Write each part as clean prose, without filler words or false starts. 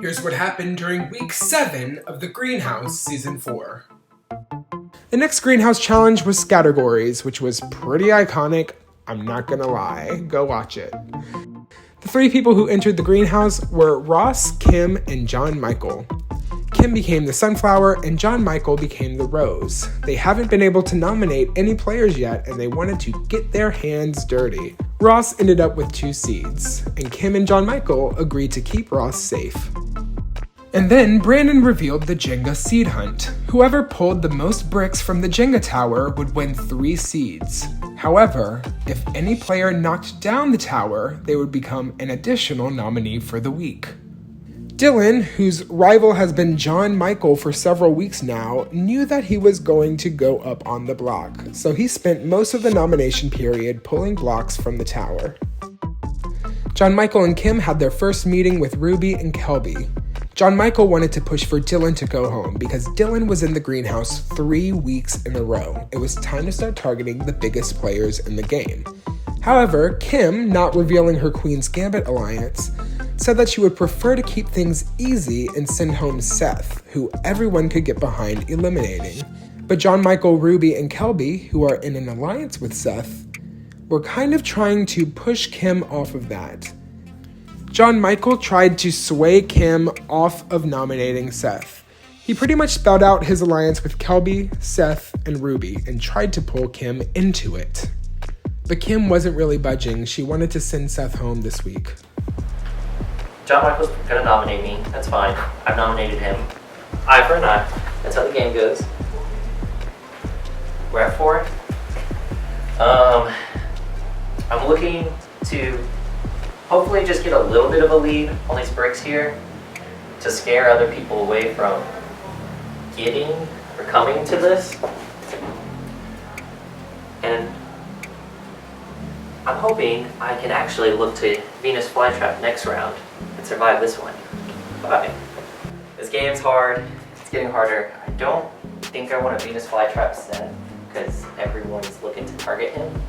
Here's what happened during week 7 of the Greenhouse Season 4. The next Greenhouse challenge was Scattergories, which was pretty iconic. I'm not gonna lie, go watch it. The 3 people who entered the Greenhouse were Ross, Kim, and John Michael. Kim became the Sunflower and John Michael became the Rose. They haven't been able to nominate any players yet and they wanted to get their hands dirty. Ross ended up with 2 seeds, and Kim and John Michael agreed to keep Ross safe. And then Brandon revealed the Jenga seed hunt. Whoever pulled the most bricks from the Jenga tower would win 3 seeds. However, if any player knocked down the tower, they would become an additional nominee for the week. Dylan, whose rival has been John Michael for several weeks now, knew that he was going to go up on the block, so he spent most of the nomination period pulling blocks from the tower. John Michael and Kim had their first meeting with Ruby and Kelby. John Michael wanted to push for Dylan to go home because Dylan was in the Greenhouse 3 weeks in a row. It was time to start targeting the biggest players in the game. However, Kim, not revealing her Queen's Gambit alliance, said that she would prefer to keep things easy and send home Seth, who everyone could get behind eliminating. But John Michael, Ruby, and Kelby, who are in an alliance with Seth, were kind of trying to push Kim off of that. John Michael tried to sway Kim off of nominating Seth. He pretty much spelled out his alliance with Kelby, Seth, and Ruby and tried to pull Kim into it. But Kim wasn't really budging. She wanted to send Seth home this week. John Michael's gonna nominate me. That's fine. I've nominated him. Eye for an eye. That's how the game goes. We're at 4. I'm looking to hopefully just get a little bit of a lead on these bricks here to scare other people away from getting or coming to this. And I'm hoping I can actually look to Venus Flytrap next round and survive this one. Bye. This game's hard. It's getting harder. I don't think I want a Venus Flytrap set because everyone's looking to target him.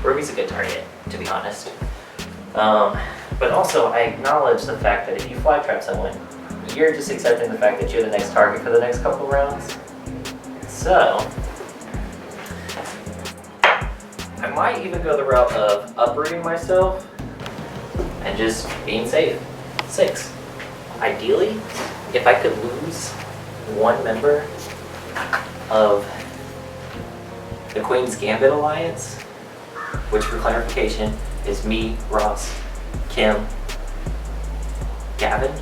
Ruby's a good target, to be honest. But also, I acknowledge the fact that if you Flytrap someone, you're just accepting the fact that you're the next target for the next couple rounds. So, I might even go the route of uprooting myself and just being safe. 6. Ideally, if I could lose one member of the Queen's Gambit Alliance, which for clarification is me, Ross, Kim, Gavin,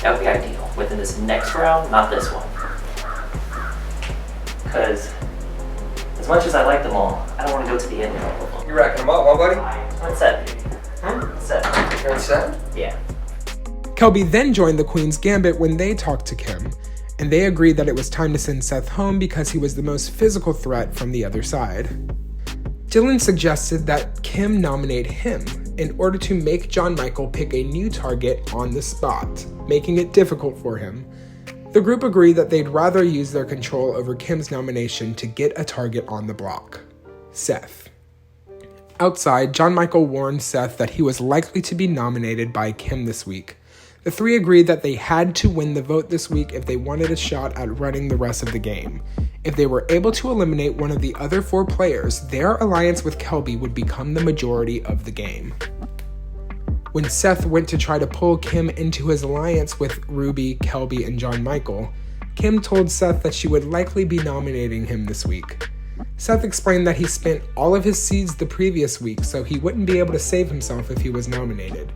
that would be ideal within this next round, not this one. Because as much as I like them all, I don't want to go to the end of all of them. You racking them up, huh, buddy? I'm 7. 7. You're at 7? Yeah. Kelby then joined the Queen's Gambit when they talked to Kim, and they agreed that it was time to send Seth home because he was the most physical threat from the other side. Dylan suggested that Kim nominate him in order to make John Michael pick a new target on the spot, making it difficult for him. The group agreed that they'd rather use their control over Kim's nomination to get a target on the block, Seth. Outside, John Michael warned Seth that he was likely to be nominated by Kim this week. The 3 agreed that they had to win the vote this week if they wanted a shot at running the rest of the game. If they were able to eliminate one of the other 4 players, their alliance with Kelby would become the majority of the game. When Seth went to try to pull Kim into his alliance with Ruby, Kelby, and John Michael, Kim told Seth that she would likely be nominating him this week. Seth explained that he spent all of his seeds the previous week, so he wouldn't be able to save himself if he was nominated.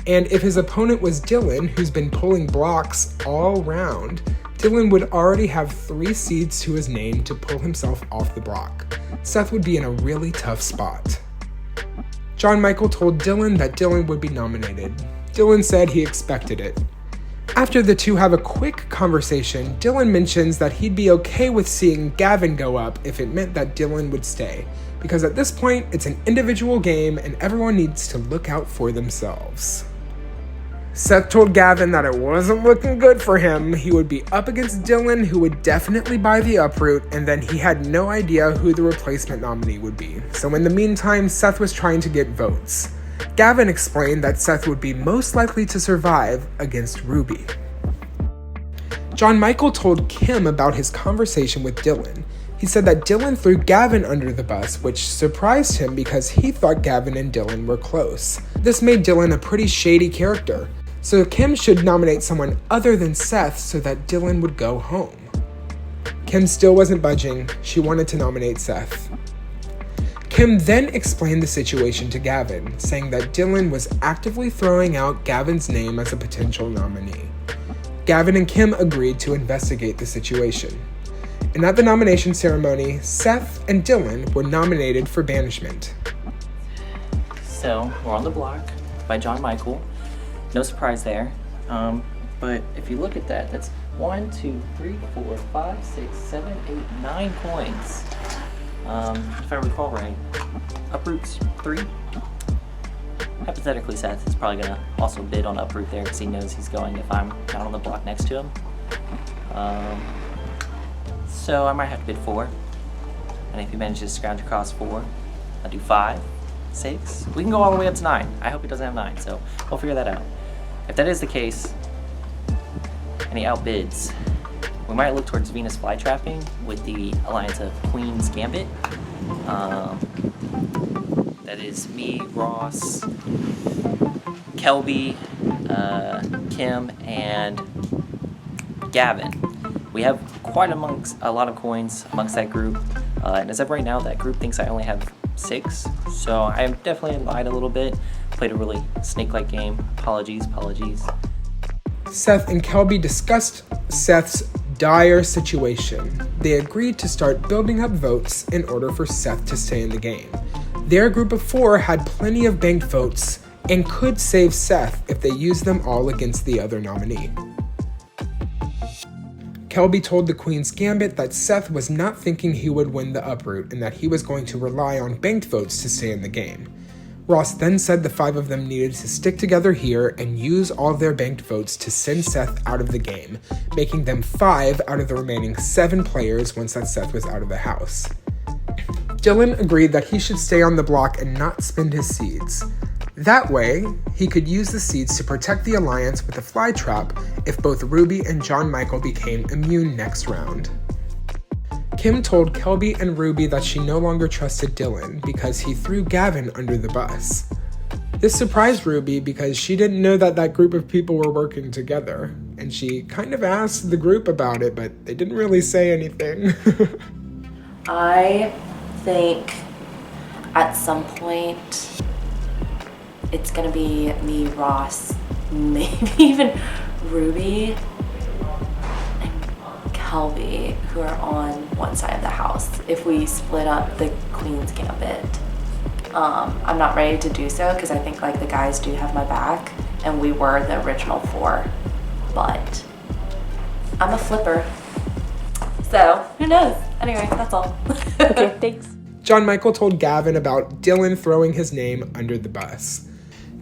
And if his opponent was Dylan, who's been pulling blocks all round, Dylan would already have 3 seeds to his name to pull himself off the block. Seth would be in a really tough spot. John Michael told Dylan that Dylan would be nominated. Dylan said he expected it. After the 2 have a quick conversation, Dylan mentions that he'd be okay with seeing Gavin go up if it meant that Dylan would stay, because at this point, it's an individual game and everyone needs to look out for themselves. Seth told Gavin that it wasn't looking good for him. He would be up against Dylan, who would definitely buy the uproot, and then he had no idea who the replacement nominee would be. So in the meantime, Seth was trying to get votes. Gavin explained that Seth would be most likely to survive against Ruby. John Michael told Kim about his conversation with Dylan. He said that Dylan threw Gavin under the bus, which surprised him because he thought Gavin and Dylan were close. This made Dylan a pretty shady character, so Kim should nominate someone other than Seth so that Dylan would go home. Kim still wasn't budging. She wanted to nominate Seth. Kim then explained the situation to Gavin, saying that Dylan was actively throwing out Gavin's name as a potential nominee. Gavin and Kim agreed to investigate the situation. And at the nomination ceremony, Seth and Dylan were nominated for banishment. So, we're on the block by John Michael. No surprise there. But if you look at that, that's 1, 2, 3, 4, 5, 6, 7, 8, 9 coins. If I recall right, Uproot's 3. Hypothetically, Seth is probably going to also bid on Uproot there because he knows he's going if I'm not on the block next to him. So I might have to bid 4. And if he manages to scrounge across 4, I'll do 5, 6. We can go all the way up to 9. I hope he doesn't have 9, so we'll figure that out. If that is the case, and he outbids, we might look towards Venus Flytrapping with the alliance of Queen's Gambit. That is me, Ross, Kelby, Kim, and Gavin. We have quite a lot of coins amongst that group, and as of right now, that group thinks I only have 6, so I am definitely lied a little bit. Played a really snake-like game. Apologies. Seth and Kelby discussed Seth's dire situation. They agreed to start building up votes in order for Seth to stay in the game. Their group of 4 had plenty of banked votes and could save Seth if they used them all against the other nominee. Kelby told the Queen's Gambit that Seth was not thinking he would win the uproot and that he was going to rely on banked votes to stay in the game. Ross then said the 5 of them needed to stick together here and use all of their banked votes to send Seth out of the game, making them 5 out of the remaining 7 players once that Seth was out of the house. Dylan agreed that he should stay on the block and not spend his seeds. That way, he could use the seeds to protect the alliance with the fly trap if both Ruby and John Michael became immune next round. Kim told Kelby and Ruby that she no longer trusted Dylan because he threw Gavin under the bus. This surprised Ruby because she didn't know that that group of people were working together, and she kind of asked the group about it, but they didn't really say anything. I think at some point it's gonna be me, Ross, maybe even Ruby and Kelby who are on one side of the house if we split up the Queen's Gambit. I'm not ready to do so because I think like the guys do have my back and we were the original 4, but I'm a flipper, so who knows? Anyway, that's all. Okay, thanks. John Michael told Gavin about Dylan throwing his name under the bus.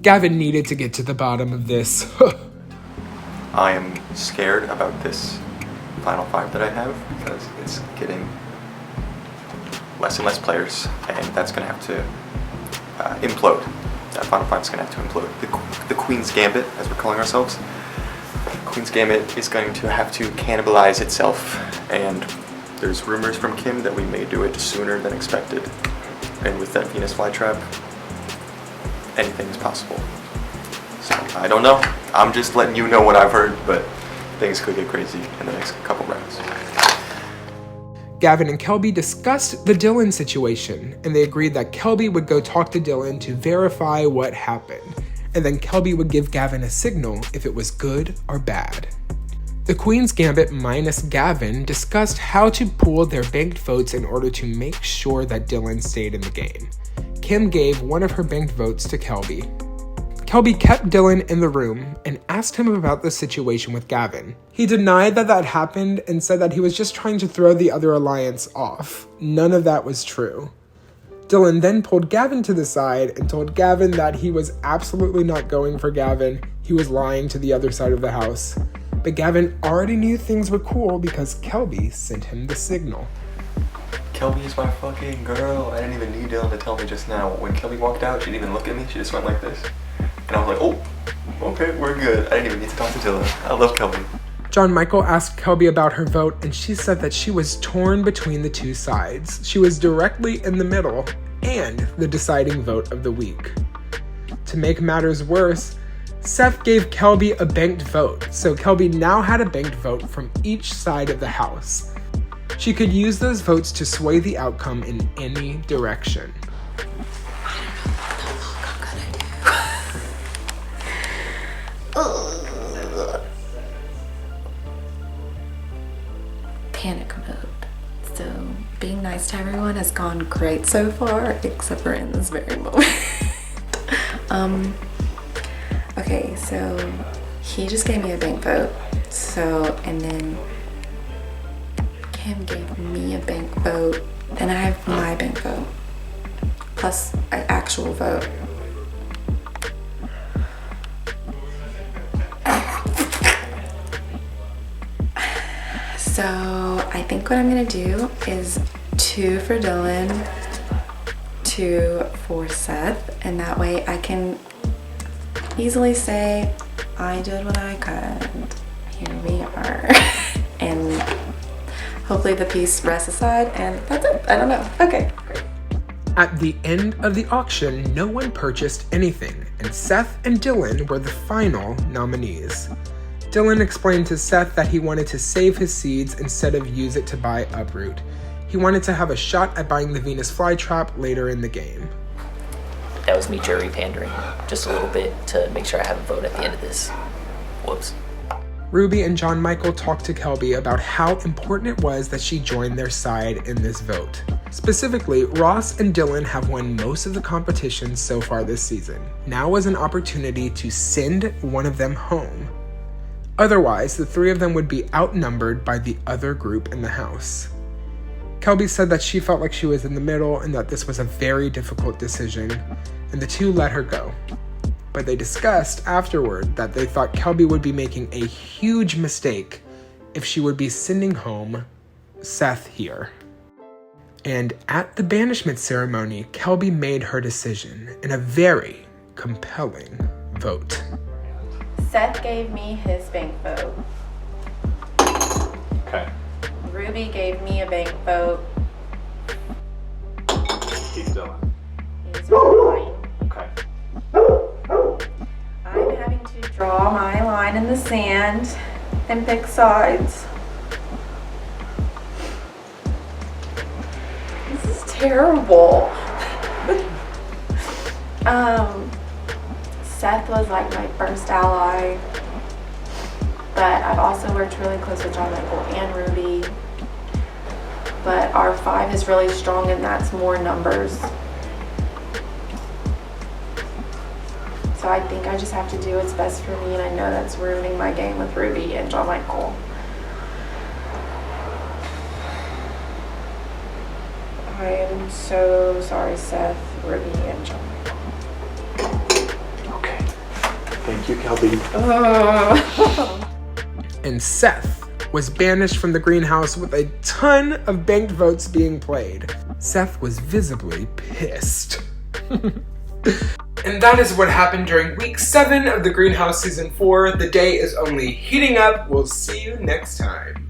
Gavin needed to get to the bottom of this. I am scared about this final 5 that I have because it's getting less and less players, and that's going to have to implode. That final 5 is going to have to implode. The Queen's Gambit, as we're calling ourselves, Queen's Gambit is going to have to cannibalize itself, and there's rumors from Kim that we may do it sooner than expected. And with that Venus flytrap, anything is possible. So I don't know. I'm just letting you know what I've heard, but things could get crazy in the next couple rounds. Gavin and Kelby discussed the Dylan situation, and they agreed that Kelby would go talk to Dylan to verify what happened, and then Kelby would give Gavin a signal if it was good or bad. The Queen's Gambit minus Gavin discussed how to pool their banked votes in order to make sure that Dylan stayed in the game. Kim gave one of her banked votes to Kelby. Kelby kept Dylan in the room and asked him about the situation with Gavin. He denied that happened and said that he was just trying to throw the other alliance off. None of that was true. Dylan then pulled Gavin to the side and told Gavin that he was absolutely not going for Gavin. He was lying to the other side of the house. But Gavin already knew things were cool because Kelby sent him the signal. Kelby is my fucking girl. I didn't even need Dylan to tell me just now. When Kelby walked out, she didn't even look at me. She just went like this. And I was like, oh, okay, we're good. I didn't even need to talk to Dylan. I love Kelby. John Michael asked Kelby about her vote, and she said that she was torn between the two sides. She was directly in the middle and the deciding vote of the week. To make matters worse, Seth gave Kelby a banked vote, so Kelby now had a banked vote from each side of the house. She could use those votes to sway the outcome in any direction. Panic mode. So being nice to everyone has gone great so far, except for in this very moment. Okay, so he just gave me a bank vote. So, and then Kim gave me a bank vote. Then I have my bank vote, plus an actual vote. So I think what I'm gonna do is 2 for Dylan, 2 for Seth, and that way I can easily say, I did what I could. Here we are. And hopefully the piece rests aside, and that's it. I don't know. Okay, great. At the end of the auction, no one purchased anything, and Seth and Dylan were the final nominees. Dylan explained to Seth that he wanted to save his seeds instead of use it to buy Uproot. He wanted to have a shot at buying the Venus flytrap later in the game. That was me jury pandering just a little bit to make sure I have a vote at the end of this. Whoops. Ruby and John Michael talked to Kelby about how important it was that she joined their side in this vote. Specifically, Ross and Dylan have won most of the competitions so far this season. Now was an opportunity to send one of them home. Otherwise, the 3 of them would be outnumbered by the other group in the house. Kelby said that she felt like she was in the middle and that this was a very difficult decision, and the 2 let her go. But they discussed afterward that they thought Kelby would be making a huge mistake if she would be sending home Seth here. And at the banishment ceremony, Kelby made her decision in a very compelling vote. Seth gave me his bank vote. Okay. Ruby gave me a bank vote. Keep going. He's mine. Okay. I'm having to draw my line in the sand and pick sides. This is terrible. Seth was like my first ally, but I've also worked really close with John Michael and Ruby. But our 5 is really strong, and that's more numbers. So I think I just have to do what's best for me, and I know that's ruining my game with Ruby and John Michael. I am so sorry, Seth, Ruby, and John Michael. Okay. Thank you, Kelby. And Seth was banished from the greenhouse with a ton of banked votes being played. Seth was visibly pissed. And that is what happened during week 7 of the Greenhouse Season 4. The day is only heating up. We'll see you next time.